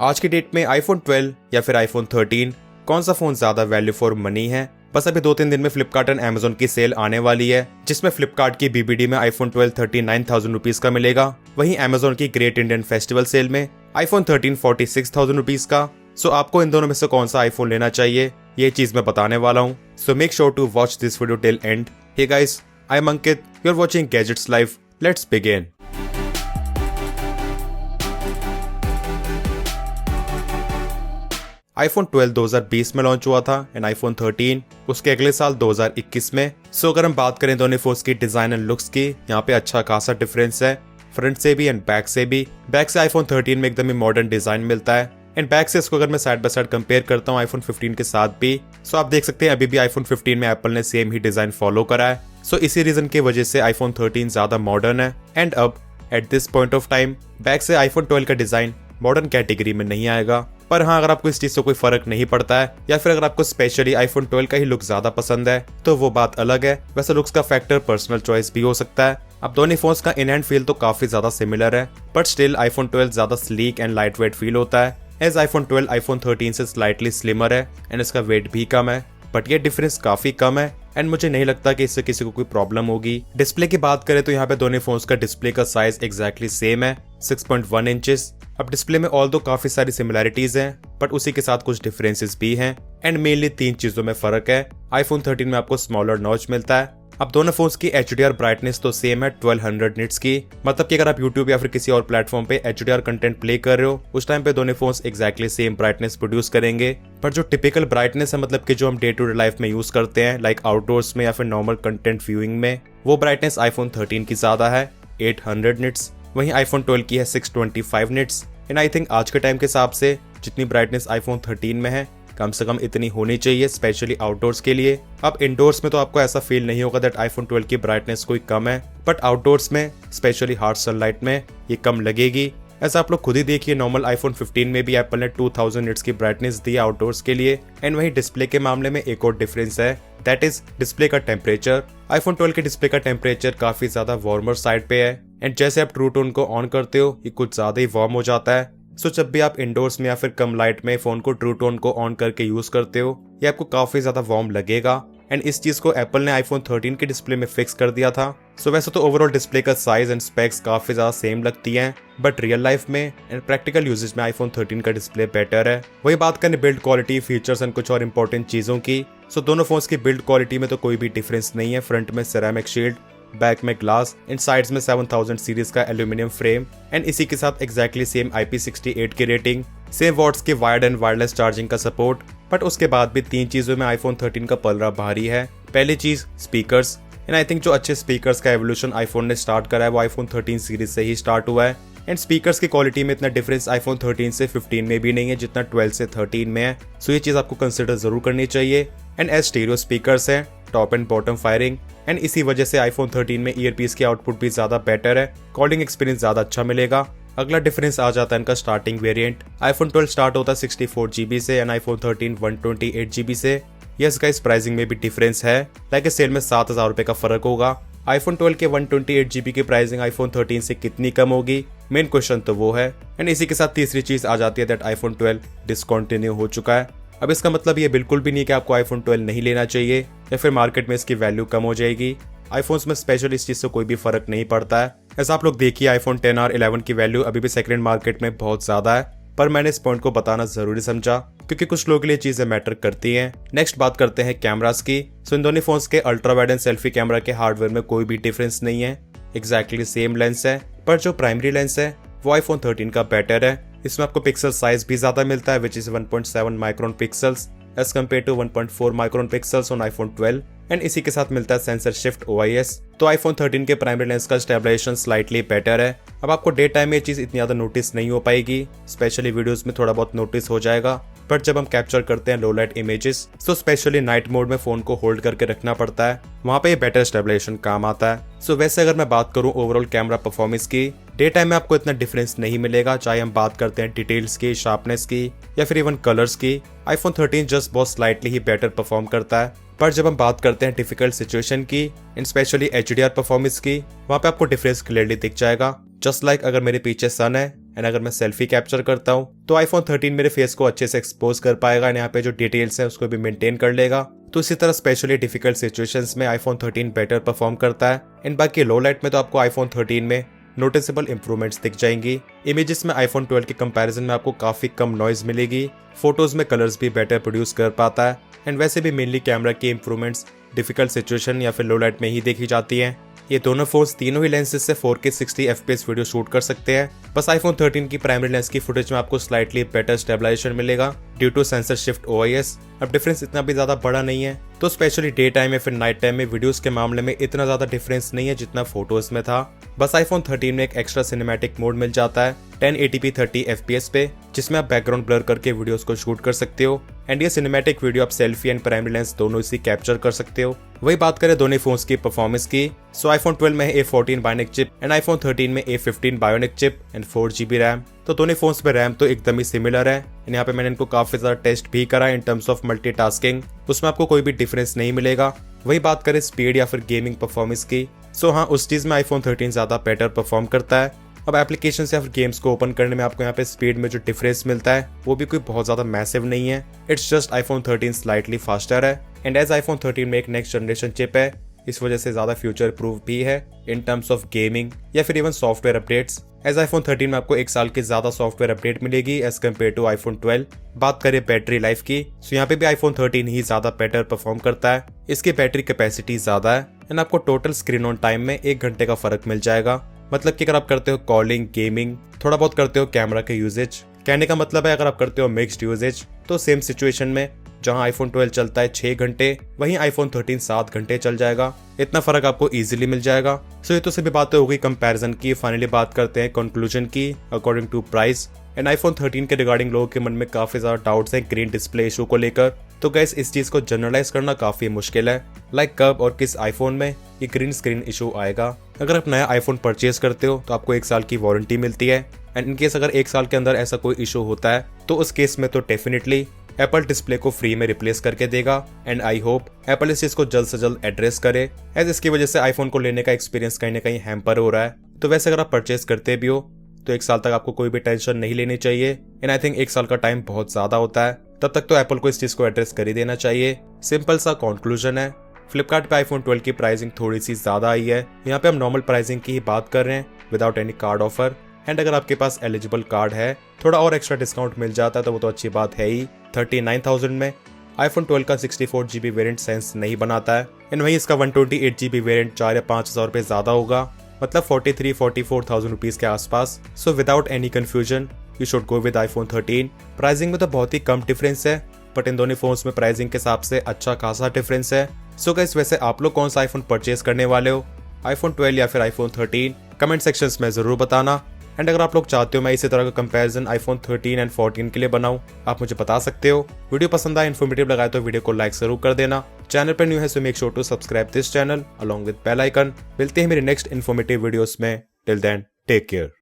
आज की डेट में आईफोन 12 या फिर आईफोन 13 कौन सा फोन ज्यादा वैल्यू फॉर मनी है? बस अभी 2-3 दिन में फ्लिपकार्ट एंड अमेजोन की सेल आने वाली है, जिसमें फ्लिपकार्ट की बीबीडी में आईफोन 12 39,000 रुपीज का मिलेगा। वहीं अमेजोन की ग्रेट इंडियन फेस्टिवल सेल में आईफोन 13 46,000 रुपीज का। सो आपको इन दोनों में से कौन सा आईफोन लेना चाहिए, ये चीज मैं बताने वाला हूँ। So make sure to watch this video till end. Hey guys, I am Ankit, you are watching gadgets live. Let's begin. IPhone 12 2020 में लॉन्च हुआ था एंड आईफोन 13 उसके अगले साल 2021 में। सो अगर हम बात करें दोनों फोन्स की डिजाइन एंड लुक्स की, यहाँ पे अच्छा खासा डिफरेंस है, फ्रंट से भी एंड बैक से भी। बैक से आईफोन 13 में एकदम ही मॉडर्न डिजाइन मिलता है एंड बैक से इसको अगर मैं साइड बाय साइड कंपेयर करता हूँ आईफोन 15 के साथ भी, सो आप देख सकते हैं अभी भी आईफोन 15 में एप्पल ने सेम ही डिजाइन फॉलो करा है। सो इसी रीजन की वजह से आईफोन 13 ज्यादा मॉडर्न है। एंड अब at this point of time back से आईफोन 12 का डिजाइन मॉडर्न कैटेगरी में नहीं आएगा। पर हाँ, अगर आपको इस चीज से कोई फर्क नहीं पड़ता है या फिर अगर आपको स्पेशली आईफोन 12 का ही लुक ज्यादा पसंद है तो वो बात अलग है। वैसे लुक्स का फैक्टर पर्सनल चॉइस भी हो सकता है। अब दोनों फोन्स का इन हैंड फील तो काफी ज्यादा सिमिलर है, बट स्टिल आईफोन 12 ज्यादा sleek and light weight feel होता है, एज आईफोन 12 आईफोन 13 से स्लाइटली स्लिमर है एंड इसका वेट भी कम है। बट ये डिफरेंस काफी कम है एंड मुझे नहीं लगता कि इससे किसी को कोई प्रॉब्लम होगी। डिस्प्ले की बात करें तो यहाँ पे दोनों फोन्स का डिस्प्ले का साइज एग्जैक्टली सेम है, 6.1 इंचेस। अब डिस्प्ले में ऑल दो काफी सारी सिमिलैरिटीज हैं, बट उसी के साथ कुछ डिफरेंसेस भी हैं एंड मेनली 3 चीजों में फर्क है। आईफोन 13 में आपको स्मॉलर नॉच मिलता है। अब दोनों फोन्स की HDR ब्राइटनेस तो सेम है 1200 निट्स की, मतलब कि अगर आप YouTube या फिर किसी और प्लेटफॉर्म पे HDR कंटेंट प्ले कर रहे हो उस टाइम पे दोनों phones exactly same brightness produce करेंगे। पर जो टिपिकल ब्राइटनेस है, मतलब कि जो हम डे टू डे लाइफ में यूज करते हैं लाइक आउटडोर्स में या फिर नॉर्मल कंटेंट व्यूइंग में, वो ब्राइटनेस आईफोन 13 की ज्यादा है, 800 निट्स। वहीं आईफोन 12 की है 625 निट्स। एंड आई थिंक आज के टाइम के हिसाब से जितनी ब्राइटनेस आईफोन 13 में है कम से कम इतनी होनी चाहिए, स्पेशली आउटडोर्स के लिए। अब इंडोर्स में तो आपको ऐसा फील नहीं होगा दैट आईफोन 12 की ब्राइटनेस कोई कम है, बट आउटडोर्स में स्पेशली हार्ड सनलाइट में ये कम लगेगी। ऐसा आप लोग खुद ही देखिए, नॉर्मल आईफोन 15 में भी एप्पल ने 2000 निट्स की ब्राइटनेस दी आउटडोर्स के लिए। एंड वहीं डिस्प्ले के मामले में एक और डिफरेंस है, दैट इज डिस्प्ले का टेम्परेचर। आईफोन 12 के डिस्प्ले का टेम्परेचर काफी ज्यादा वार्मर साइड पे है एंड जैसे आप ट्रू टोन को ऑन करते हो ये कुछ ज्यादा ही वार्म हो जाता है। सो जब भी आप इंडोर्स में या फिर कम लाइट में फोन को ट्रू टोन को ऑन करके यूज करते हो ये आपको काफी ज्यादा वार्म लगेगा एंड इस चीज को एप्पल ने आईफोन 13 के डिस्प्ले में फिक्स कर दिया था। सो वैसे तो ओवरऑल डिस्प्ले का साइज एंड स्पेक्स काफी ज्यादा सेम लगती हैं, बट रियल लाइफ में एंड प्रैक्टिकल यूजेज में आईफोन 13 का डिस्प्ले बेटर है। वही बात करें बिल्ड क्वालिटी, फीचर्स एंड कुछ और इंपॉर्टेंट चीजों की, सो दोनों फोन्स की बिल्ड क्वालिटी में तो कोई भी डिफरेंस नहीं है। फ्रंट में सिरेमिक शील्ड, बैक में ग्लास एंड साइड्स में 7000 सीरीज का एल्यूमिनियम फ्रेम एंड इसी के साथ एग्जैक्टली सेम IP68 की रेटिंग, सेम वॉट्स के वायर्ड एंड वायरलेस चार्जिंग का सपोर्ट। बट उसके बाद भी 3 चीजों में आईफोन 13 का पलड़ा भारी है। पहली चीज स्पीकर्स, एंड आई थिंक जो अच्छे स्पीकर्स का एवोल्यूशन आईफोन ने स्टार्ट करा है वो आईफोन 13 सीरीज से ही स्टार्ट हुआ है। एंड स्पीकर्स की क्वालिटी में इतना डिफरेंस आईफोन 13 से 15 में भी नहीं है जितना 12 से 13 में है। सो ये चीज आपको कंसिडर जरूर करनी चाहिए। एंड एज स्टीरियो स्पीकर्स हैं, top and bottom firing, and इसी वजह से आईफोन 13 में ईयरपीस की आउटपुट भी ज्यादा बेटर है, कॉलिंग एक्सपीरियंस ज्यादा अच्छा मिलेगा। अगला डिफरेंस आ जाता है इनका स्टार्टिंग वेरिएंट। आईफोन 12 स्टार्ट होता है 64 GB से एंड आईफोन 13 128 GB से। यस गाइस, प्राइसिंग में भी डिफरेंस है, लाइक सेल में 7000 रुपए का फर्क होगा। आईफोन 12 के 128 GB की प्राइसिंग आईफोन 13 से कितनी कम होगी, मेन क्वेश्चन तो वो है। एंड इसी के साथ तीसरी चीज आ जाती है दैट आईफोन 12 डिसकंटिन्यू हो चुका है। अब इसका मतलब ये बिल्कुल भी नहीं कि आपको आईफोन 12 नहीं लेना चाहिए या फिर मार्केट में इसकी वैल्यू कम हो जाएगी। आईफोन्स में स्पेशल इस चीज से कोई भी फर्क नहीं पड़ता है। ऐसा आप लोग देखिए, आईफोन 10 और 11 की वैल्यू अभी भी सेकंड हैंड मार्केट में बहुत ज्यादा है, पर मैंने इस पॉइंट को बताना जरूरी समझा क्योंकि कुछ लोगों के लिए चीजें मैटर करती हैं। नेक्स्ट बात करते हैं कैमरास की। सो इन दोनों फोन्स के ultra wide and selfie camera के हार्डवेयर में कोई भी डिफरेंस नहीं है, एग्जैक्टली सेम लेंस है, पर जो प्राइमरी लेंस है वो आईफोन 13 का बेटर है। इसमें आपको पिक्सल साइज भी ज्यादा मिलता है which is 1.7 micron pixels as compared to 1.4 micron pixels on iPhone 12 and इसी के साथ मिलता है सेंसर शिफ्ट OIS। तो आईफोन 13 के प्राइमरी लेंस का स्टेबलाइजेशन स्लाइटली बेटर है। अब आपको डे टाइम में ये चीज इतनी ज्यादा नोटिस नहीं हो पाएगी, स्पेशली वीडियोस में थोड़ा बहुत नोटिस हो जाएगा, बट जब हम कैप्चर करते हैं लो लाइट इमेजेस तो स्पेशली नाइट मोड में फोन को होल्ड करके रखना पड़ता है, वहाँ पे बेटर स्टेबलाइजेशन काम आता है। सो वैसे अगर मैं बात करूँ ओवरऑल कैमरा परफॉर्मेंस की, डे टाइम में आपको इतना डिफरेंस नहीं मिलेगा, चाहे हम बात करते हैं डिटेल्स की, शार्पनेस की या फिर इवन कलर्स की। आईफोन 13 जस्ट बहुत स्लाइटली ही बेटर परफॉर्म करता है। पर जब हम बात करते हैं डिफिकल्ट सिचुएशन की एंड स्पेशली HDR परफॉर्मेंस की, वहाँ पे आपको डिफरेंस क्लियरली दिख जाएगा। जस्ट लाइक अगर मेरे पीछे सन है एंड अगर मैं सेल्फी कैप्चर करता हूँ तो आईफोन 13 मेरे फेस को अच्छे से एक्सपोज कर पाएगा एंड यहाँ पे जो डिटेल्स है उसको भी मेंटेन कर लेगा। तो इसी तरह स्पेशली डिफिकल्ट सिचुएशंस में आईफोन 13 बेटर परफॉर्म करता है। एंड बाकी लो लाइट में तो आपको आईफोन 13 में नोटिसेबल इंप्रूवमेंट्स दिख जाएंगी। इमेजेस में आईफोन 12 के कंपैरिजन में आपको काफी कम नॉइज मिलेगी। फोटोज में कलर्स भी बेटर प्रोड्यूस कर पाता है एंड वैसे भी मेनली कैमरा की इंप्रूवमेंट्स डिफिकल्ट सिचुएशन या फिर लो लाइट में ही देखी जाती हैं। ये दोनों फोन्स तीनों ही लेंसेज से 4K 60 FPS वीडियो शूट कर सकते हैं। बस आईफोन 13 की प्राइमरी लेंस की फुटेज में आपको स्लाइटली बेटर स्टेबलाइजेशन मिलेगा due to sensor shift OIS। अब डिफरेंस इतना भी ज्यादा बड़ा नहीं है, तो स्पेशली डे टाइम या फिर नाइट टाइम में वीडियोस के मामले में इतना ज्यादा डिफरेंस नहीं है जितना फोटोज में था। बस आईफोन 13 में एक एक्स्ट्रा सिनेमैटिक मोड मिल जाता है 1080p 30 FPS पे, जिसमें आप बैकग्राउंड ब्लर करके वीडियोस को शूट कर सकते हो एंड ये सिनेमैटिक वीडियो आप सेल्फी एंड प्राइमरी लेंस दोनों इसी कैप्चर कर सकते हो। वही बात करें दोनों फोन्स की परफॉर्मेंस की, सो आईफोन 12 में है A14 bionic chip and iPhone 13 में A15 bionic chip and 4GB RAM. तो दोनों फोन्स में रैम तो एकदम ही सिमिलर है एंड यहाँ पे मैंने इनको काफी ज्यादा टेस्ट भी करा इन टर्म्स ऑफ मल्टीटास्किंग, उसमें आपको कोई भी डिफरेंस नहीं मिलेगा। वही बात करें स्पीड या फिर गेमिंग परफॉर्मेंस की, सो हाँ उस चीज में आईफोन 13 ज्यादा बेटर परफॉर्म करता है। अब एप्लीकेशन या फिर गेम्स को ओपन करने में आपको यहाँ पे स्पीड में जो डिफरेंस मिलता है वो भी कोई बहुत ज्यादा मैसिव नहीं है। It's just iPhone 13 slightly faster है एंड एज आईफोन 13 में एक नेक्स्ट जनरेशन चिप है, इस वजह से ज्यादा फ्यूचर प्रूफ भी है इन टर्म्स ऑफ गेमिंग या फिर even software updates. As iPhone 13 में आपको 1 साल की ज्यादा सॉफ्टवेयर अपडेट मिलेगी एज कम्पेयर टू आईफोन 12। बात करें बैटरी लाइफ की, सो यहाँ पे भी आईफोन 13 ही ज्यादा बेटर परफॉर्म करता है। इसकी बैटरी कैपेसिटी ज्यादा है एंड आपको टोटल स्क्रीन ऑन टाइम में 1 घंटे का फर्क मिल जाएगा। मतलब कि अगर आप करते हो कॉलिंग, गेमिंग, थोड़ा बहुत करते हो कैमरा के यूजेज, कहने का मतलब है अगर आप करते हो मिक्स्ड यूजेज, तो सेम सिचुएशन में जहां आईफोन 12 चलता है 6 घंटे, वहीं आईफोन 13 7 घंटे चल जाएगा। इतना फर्क आपको इजीली मिल जाएगा। सो ये तो सभी बातें हो गई कंपैरिजन की। फाइनली बात करते हैं कंक्लूजन की according to price. And iPhone 13 के रिगार्डिंग लोगों के मन में काफी ज्यादा डाउट्स हैं ग्रीन डिस्प्ले इशू को लेकर, तो गैस इस चीज को जनरलाइज करना काफी मुश्किल है। लाइक कब और किस आईफोन में ये ग्रीन स्क्रीन इशू आएगा। अगर आप नया आईफोन परचेज करते हो तो आपको 1 साल की वारंटी मिलती है एंड इनकेस अगर 1 साल के अंदर ऐसा कोई इशू होता है तो उस केस में तो डेफिनेटली एप्पल डिस्प्ले को फ्री में रिप्लेस करके देगा एंड आई होप एप्पल इस चीज को जल्द से जल्द एड्रेस करे, एज इसकी वजह से आईफोन को लेने का एक्सपीरियंस कहीं ना कहीं हैम्पर हो रहा है। तो वैसे अगर आप परचेज करते भी हो तो 1 साल तक आपको कोई भी टेंशन नहीं लेनी चाहिए एंड आई थिंक 1 साल का टाइम बहुत ज्यादा होता है, तब तक तो एप्पल को इस चीज को एड्रेस कर ही देना चाहिए। सिंपल सा कंक्लूजन है, फ्लिपकार्ट पे आईफोन 12 की प्राइसिंग थोड़ी सी ज्यादा आई है। यहाँ पे हम नॉर्मल प्राइसिंग की ही बात कर रहे हैं without any card offer and अगर आपके पास एलिजिबल कार्ड है थोड़ा और एक्स्ट्रा डिस्काउंट मिल जाता है तो वो तो अच्छी बात है ही। 39,000 में आईफोन 12 का 64GB वेरिएंट सेंस नहीं बनाता है एंड वहीं इसका 128GB वेरिएंट 4 या 5,000 रुपये ज्यादा होगा, मतलब 43-44,000 रुपीज के आसपास। So without any confusion you should go with iPhone 13। Pricing में तो बहुत ही कम डिफरेंस है बट इन दोनों फोन्स में प्राइसिंग के हिसाब से अच्छा खासा डिफरेंस है। सो गाइस वैसे आप लोग कौन सा आईफोन परचेज करने वाले हो, आईफोन 12 या फिर आईफोन 13? कमेंट सेक्शंस में जरूर बताना। एंड अगर आप लोग चाहते हो मैं इसी तरह का कंपैरिजन आईफोन 13 एंड 14 के लिए बनाऊं, आप मुझे बता सकते हो। वीडियो पसंद आए, इन्फॉर्मेटिव लगाए तो वीडियो को लाइक जरूर कर देना। चैनल पर न्यू है so make sure to subscribe this channel along with bell icon. मिलते हैं मेरे नेक्स्ट इन्फॉर्मेटिव वीडियोस में। Till then take care.